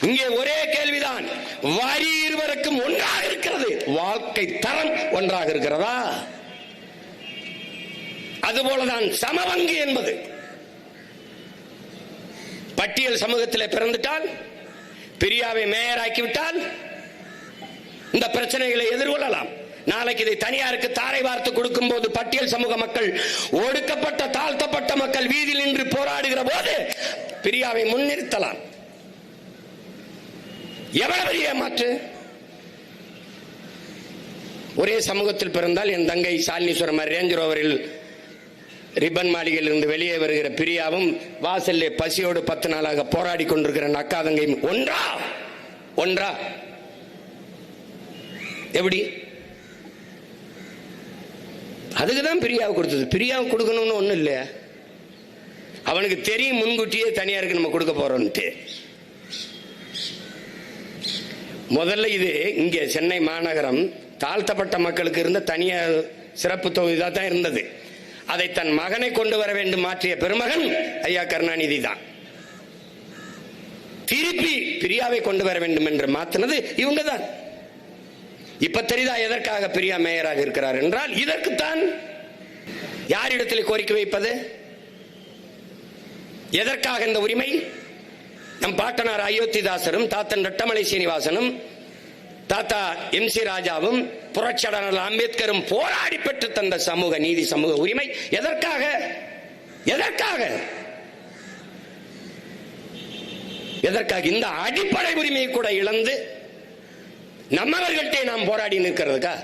இங்கே ஒரே கேள்விதான், வரி இருவருக்கும் ஒன்றாக இருக்கிறது, வாழ்க்கை தரம் ஒன்றாக இருக்கிறதா? அதுபோலதான் சமபங்கு என்பது. பட்டியல் சமூகத்தில் பிறந்துட்டால், பிரியாவை மேயர் ஆக்கிவிட்டால் இந்த பிரச்சனைகளை எதிர்கொள்ளலாம். நாளைக்கு இதை தனியாருக்கு தாரை வார்த்து கொடுக்கும் போது பட்டியல் சமூக மக்கள், ஒடுக்கப்பட்ட தாழ்த்தப்பட்ட மக்கள் வீதியில் நின்று போராடுகிற போது பிரியாவை முன்னிறுத்தலாம். எவ்வளவு பெரிய மாற்று! ஒரே சமூகத்தில் பிறந்தால் என் தங்கை சாலினீஸ்வரம் ரேஞ்ச் ரோவரில் ரிப்பன் மாளிகையில் இருந்து வெளியே வருகிற பிரியாவும் வாசல்ல பசியோடு 10 நாளாக போராடி கொண்டிருக்கிற அக்கா தங்கையும் ஒன்றா ஒன்றா? எப்படி? அதுக்குதான் பிரியாவை கொடுத்தது. பிரியாவை கொடுக்கணும்னு ஒண்ணும் இல்லை. அவனுக்கு தெரியும் முன்கூட்டியே தனியாருக்கு நம்ம கொடுக்க போறோம்ட்டு. முதல்ல இது இங்கே சென்னை மாநகரம் தாழ்த்தப்பட்ட மக்களுக்கு இருந்த தனியார் சிறப்பு தொகுதியாக தான் இருந்தது. அதை தன் மகனை கொண்டு வர வேண்டும் மாற்றிய பெருமகன் ஐயா கருணாநிதி தான். திருப்பி பிரியாவை கொண்டு வர வேண்டும் என்று மாற்றினது இவங்க தான். இப்ப தெரியுதா எதற்காக பிரியா மேயராக இருக்கிறார் என்றால் இதற்குத்தான். யாரிடத்தில் கோரிக்கை வைப்பது? எதற்காக இந்த உரிமை? நம் பாட்டனார் அயோத்திதாசரும் தாத்தன் ரெட்டமலை சீனிவாசனும் தாத்தா MC ராஜாவும் புரட்சியாளர் அம்பேத்கரும் போராடி பெற்று தந்த சமூக நீதி, சமூக உரிமை. எதற்காக? எதற்காக? எதற்காக? இந்த அடிப்படை உரிமையை கூட இழந்து நம்மவர்கள்ட்டே நாம் போராடி நிற்கிறதுக்கா?